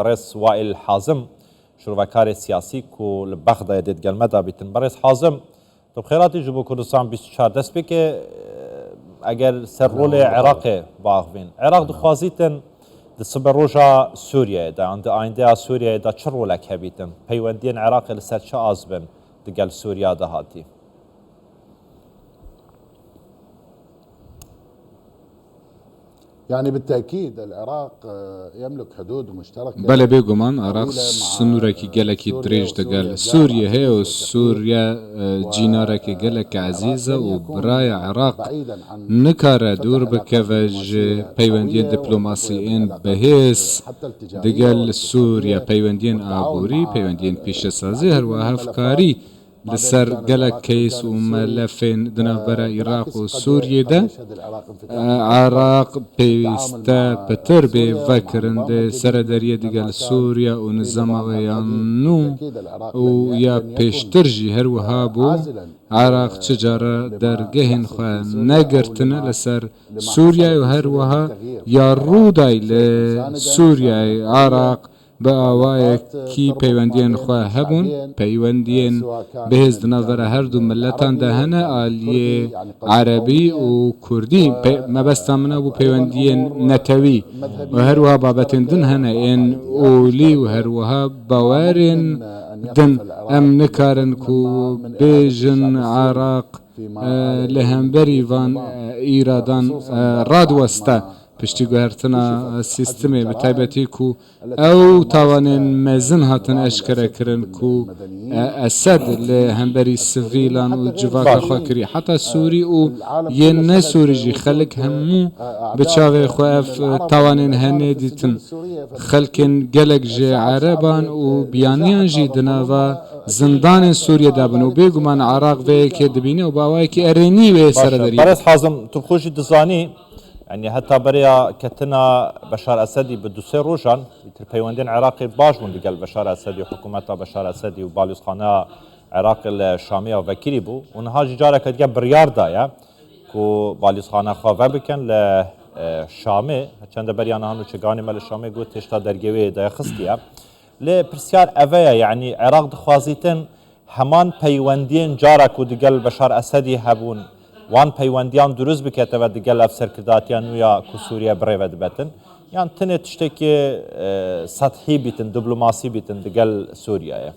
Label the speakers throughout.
Speaker 1: برس وائل حازم شروعکار سیاسی کو لبغداد دید گلمدا بیتن برس حازم تو خیراتی جبو کردستان 24 دست بکه اگر سر رول عراق باغوین عراق دخوازیتن دسبر روجا سوريا دا عند آینده سوريا دا چه رولک هبیتن پیوندین عراق لسر چه آزبن دگل سوريا دا هاتی
Speaker 2: يعني بالتأكيد العراق يملك حدود مشتركة.
Speaker 3: بله بگمان عراق سنورکی گلکی دریج دگل سوريا هي و سوريا جينارکی گلک عزيزة و براي عراق نكاره دور بكوج پیوندین دیپلوماسیین بهیس دگل سوريا پیوندین آبوری پیوندین پیشسازی هر و هفکاری لسر گلک کیس و ملفین دنابرا عراق و سوریه ده عراق پیوسته پتر به وکرنده سردریه دگل سوریا و نظام ویانو و یا پیشترجی هر وها بو عراق چجاره درگهن خواه نگرتنه لسر سوریا و هر وها یا رودای لسوریا عراق با آوای کی پیوندین خواه هبون پیوندین بهز دناور هر دو ملتان دهنه آلیه عربی و کردی مبسته بو پیوندین نتوی و هر وها بابتن دن هنه این اولی و هر وها باورین دن ام نکارن کو بیجن عراق لهمبری وان ایرادان رادوسته پشتی گوهرتنا سیستمی بتایبتی کو او توانین مزن هاتن اشکره کرن کو اسد لهمبری سویلان و جواک خاکری حتی سوری و یه نه سوری جی خلق همو بچاوه خواف توانین هنه دیتن خلقین گلک جی عربان و بیانیان جی دناوا زندان سوريا دابن وبيقمان عراق ويك دبيني وباوايك اريني ويسر
Speaker 1: برس حازم تبخوش دزاني يعني حتى بريا كتنا بشار اسدي بدوسي روجان يتر بيوندين عراقي باجون دقال بشار اسدي وحكومته بشار اسدي وباليوس خانه عراق الشاميه وفكري بو ونها جاره كدقا بريار دايا كو باليوس خانه خوا بكن ل شامي چند بريانا هنو چگاني مال شامي قلت تشتا درگوي دا خستيا ل برسيار اويا يعني عراق دخوازيتن همان بيوندين جاره كو دقال بشار اسدي هبون وان پیوندیان دروز بکته و دیگه افسرکرداتیان ویا کو سوریه بره و دبتن یعنی تنه تشتکی سطحی بیتن دیپلماسی بیتن دیگه سوریه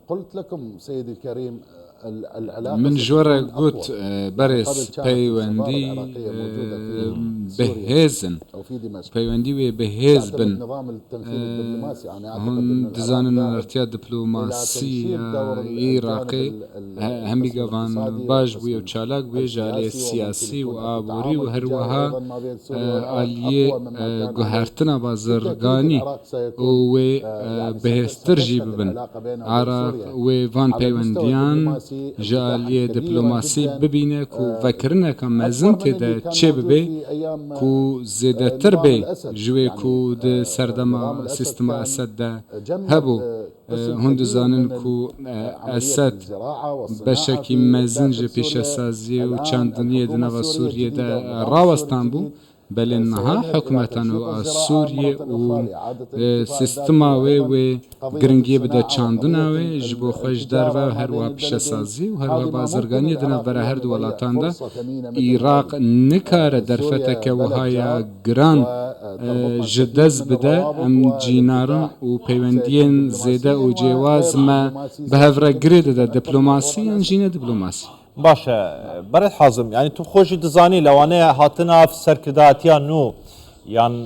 Speaker 2: قلت لكم سيدي الكريم
Speaker 3: من جورا قلت برس بيواندي بهزن بيواندي بهز بن هون دزانن ارتياد دبلوماسي عراقي هم بيقوان باج بويا وچالاك بويا جالي سياسي وآبوري وهروها آلية قهرتنا بازرگاني و بهسترجي ببن عراق وفان بيوانديان جالية دبلوماسي ببينه كو فكرنا كمازن تدا چه ببه كو زيده تر بي جوه كو ده سردما سيستم اسد ده هبو هند زانن كو اسد بشكي مازن جه پیش سازی و چندنیه دنا و سوریه ده راوستان بو بل انها حکومتان و سوریه و سیستما و گرنگی بده چاندنا و جبو خوش در و هر و پیش سازی و هر و بازرگانی دنا بر هر دو ولاتان ده عراق نکار درفته که وهای گران جدز بده ام جینارن و پیوندین زیده و جواز ما به هفره گرید ده دیپلوماسی انجینه دیپلوماسی
Speaker 1: باشه برد حازم يعني تو خوشي دزاني لو انا هاتنا في سركداتيا نو يعني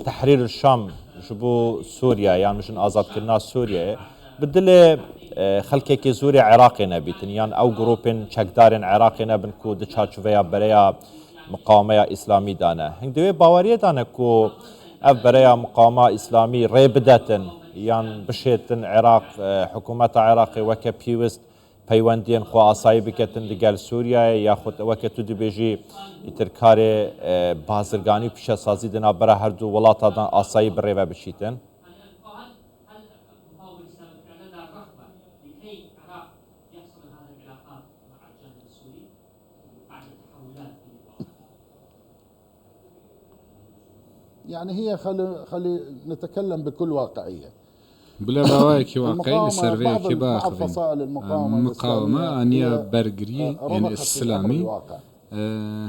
Speaker 1: تحرير الشام جبو سوريا يعني مشان ازاد كرنا سوريا بدل خلكي زوري عراقي نبيتن يعني او جروبين چكدارن عراقي نبن كو دچاچويا بريا مقاومه اسلامي دانا هندوي باوريه دانا كو اف بريا مقاومه اسلامي ريبدتن يعني بشيتن عراق حكومه عراقي وك بيوست پیوندین خو آسایی بکتن دیگر سوریه یا خود وقت تو دیبیجی اترکار بازرگانی پیش سازی دنا برای هر دو ولات دادن آسایی بره و بشیتن.
Speaker 2: يعني هي خلي نتكلم بكل واقعية.
Speaker 3: بلا باوایەکی واقعی لەسەرێکی
Speaker 2: بعض
Speaker 3: باخذين
Speaker 2: فصائل
Speaker 3: مقاومة أنيا برقري يعني السلامي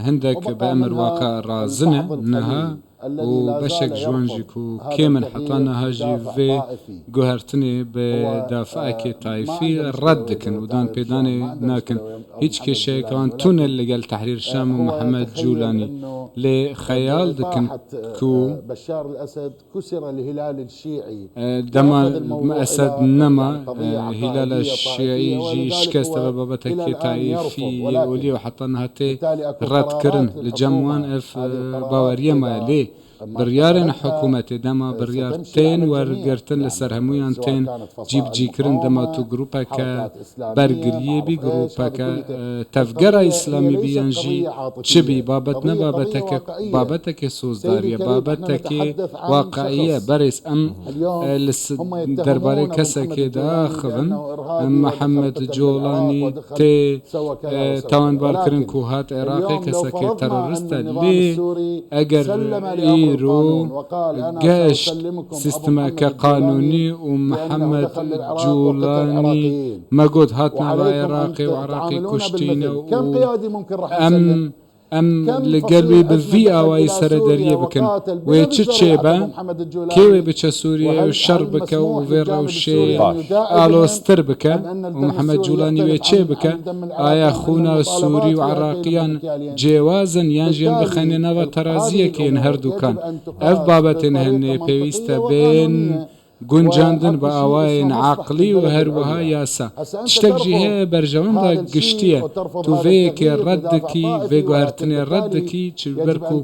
Speaker 3: هندك بأمر واقع رازنة نها وبشك جوانجيكو كيمن حطانا هاجي في جوهرتني بدافعك طائفي ردكن ودان بيداني ناكن هيج كشي كان تون اللي قال تحرير الشام ومحمد جولاني لخيال دكن كو
Speaker 2: بشار الأسد كسر الهلال الشيعي
Speaker 3: دما أسد نما هلال الشيعي جي شكست بابتك طائفي ولي وحطانا هاتي رد كرن لجموان اف باوريا مالي بريارن حكومتي دما بريار تين ورقرتن لسر همويان تين جيب جيكرن دما تو جروبا كا برقريه بي جروبا كا تفجر اسلامي بيانجي تشبي بابتك سوزدارية بابتك واقعية بريس ام درباري كسا كده خفن محمد جولاني تي تاوان بالكرن كوهات عراقي كسا كي ترورستا لي اگر رو جاش سيستما كقانوني ومحمد جولاني ما قد هاتنا عراقي وعراقي كشتينا
Speaker 2: كم قيادي ممكن راح
Speaker 3: ام لقلبي بالفي اواي سردريه بكن ويتشيبا كيوي بتش سوريا والشربكه وفيرا والشي الوستر بك ومحمد جولاني ويتشيبك ايا خونا السوري وعراقيان جوازا ينجي بخنينا وترازيه كين هردو كان اف بابتن هن بيويستا بين گونجاندن با آواین عقلی و هروها یاسا تشتك جهه برجوان دا گشتیه تو ویکی ردکی ویگو هرتنی ردکی چه برکو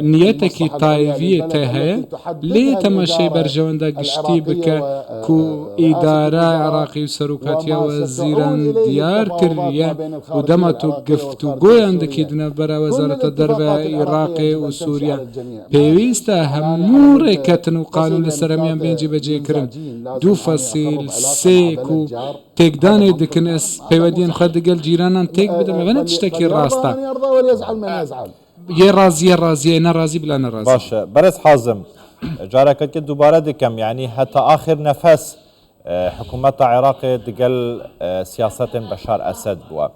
Speaker 3: نیتکی تایویه تهه لی تماشای برجوان دا گشتی بکه کو اداره عراقی و سروکاتیا وزیران دیار کریه و دما تو گفتو گویان دکی دنه برا وزارت درو عراقی و سوریا پیویسته همور کتن و قانون لسرمیان بینجی بجی كرن دو فصيل سيكو تيكداني دكنس بيودين خد قال جيرانا تيك بدا ما تشتكي راستا
Speaker 2: يرضى وليزعل من يزعل
Speaker 3: يرازي نرازي بلا نرازي
Speaker 1: باشا برز حازم جارك كده دوباره دكم يعني حتى آخر نفس حكومة العراق دقل سياسة بشار أسد بوا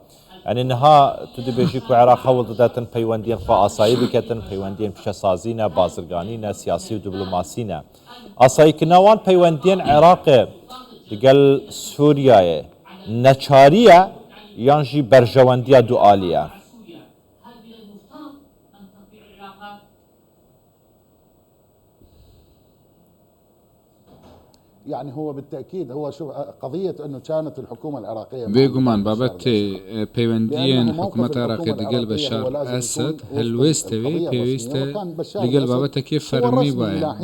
Speaker 1: يعني نها تدي بيجيكو عراق حول ضداتن بيواندين خوا آسايي بكتن بيواندين بشسازينا بازرگانينا سياسي ودبلوماسينا آسايي كناوان بيواندين عراق دقل سوريا نچارية يانجي برجواندية دوالية
Speaker 2: يعني هو بالتأكيد هو شوف قضية أنه كانت الحكومة العراقية
Speaker 3: بيجومان بابت بيوندين حكومة العراقية دقل بشار أسد هلويستوي بيويسته دقل بابت كيف فرمي بايا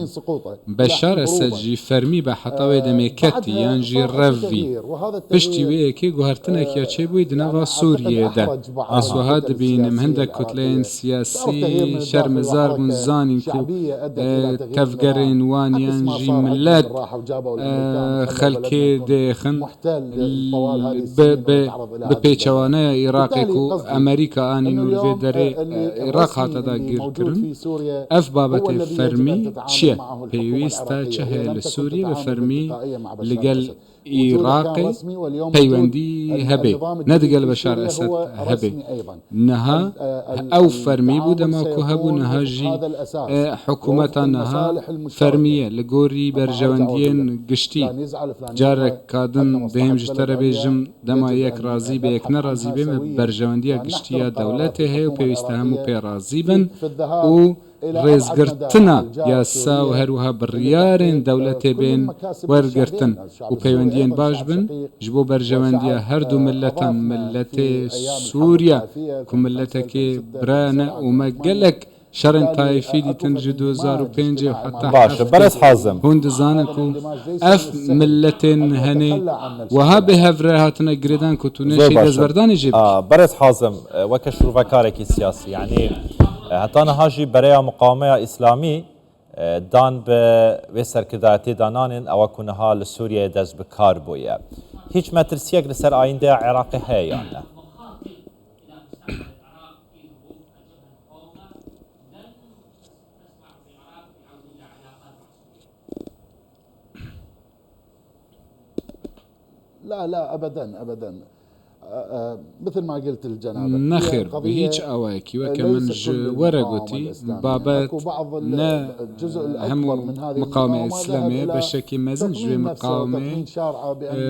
Speaker 3: بشار أسد جي فرمي بحطاوي دميكتي يانجي رفي بشتي ويكي قهرتنا كيا تشيبوي دنافا سوريا دا أسوهاد بين مهندك كتلين سياسي شرمزار منزاني كو تفقرين وان يانجي ملاد خلكي ديخن بپیچوانه عراقی کو امریکا آنی نولوی داره عراق هاتا دا گیر کرن اف بابت فرمی چیه پیویستا چه لسوریه بفرمی لگل عراقي بيوندي هبي ندقل بشار أسد هبي نها أو فرمي بودا ماكو هبو نها جي حكومتا نها فرمية لغوري برجواندين قشتي جارك كادن دهم جتر بيجم دما يك رازي بيك نرازي بي برجواندية قشتية دولته هي وبيستهمو بي رازي بن و ريزگرتنا ياسا و هروها بريارين دولتي بين ورگرتن و پیوندين باش بن جبو برجواندية هر دو ملتا ملتي سوريا كو ملتك برانا و مقلك شرن طائفي دي تنجي 2005 وحتى
Speaker 1: باش برز حازم
Speaker 3: هون دزانكو اف ملتين هني وهابي هفرهاتنا قريدان كتونيشي دزبرداني جيب
Speaker 1: برز حازم وكشرو فكاركي سياسي يعني هتانا هاجي بريا مقاومة إسلامي دان به سرکردایتی دانانن او کنها لسوریه دز بکار بویه هیچ مترسیک لسر آینده عراقی هی یا نه
Speaker 2: لا ابدا ابدا. مثل ما قلت الجناب
Speaker 3: نخر بهيج أواكي وكمن ورقتي بابات نا هم مقاومة إسلامية بشكل مزن جوي مقاومة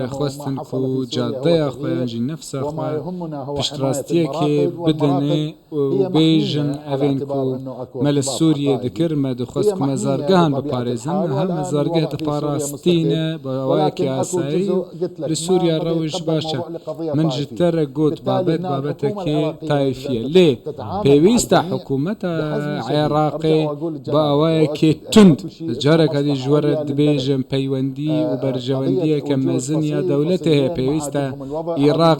Speaker 3: خوستنكو جادة أخوة أنجي نفس أخوة بشتراستية كي بدني وبيجن أفينكو مال سوريا ذكر ما دخوستكو مزارقان بباريزن هم مزارقه دفاراستين بأواكي عساي لسوريا روج باشا من ترى قوت بابتك تايفية ليه بيويست حكومة عراقي بأواكي تند جارك هذه جورد بيجم بيوندي وبرجواندية كمزنية دولته بيويست عراق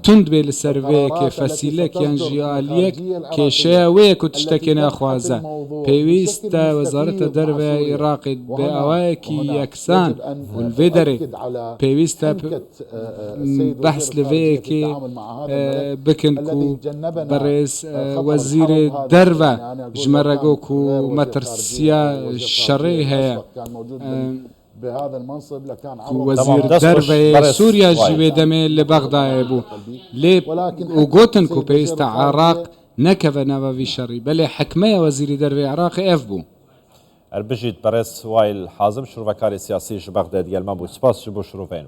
Speaker 3: تند بالسرفيك فاسيلك ينجياليك كشاويك وتشتكينا أخوازا بيويست وزارة دربة عراقي بأواكي يكسان والفيدري بيويست بحث لفيك بكنكو برئيس وزير دربة جمرقوكو مترسيا الشريحة
Speaker 2: بهذا المنصب لكان
Speaker 3: وزير دربة سوريا جيبه دمي لبغداد ابو ليه وقوتنكو بيست عراق نكفى نبا في شري بل حكمية وزير دربة عراقي افبو
Speaker 1: البجيت برئيس وائل حازم شروع كاري سياسي بغداد يلمبو سباس شبو شروفين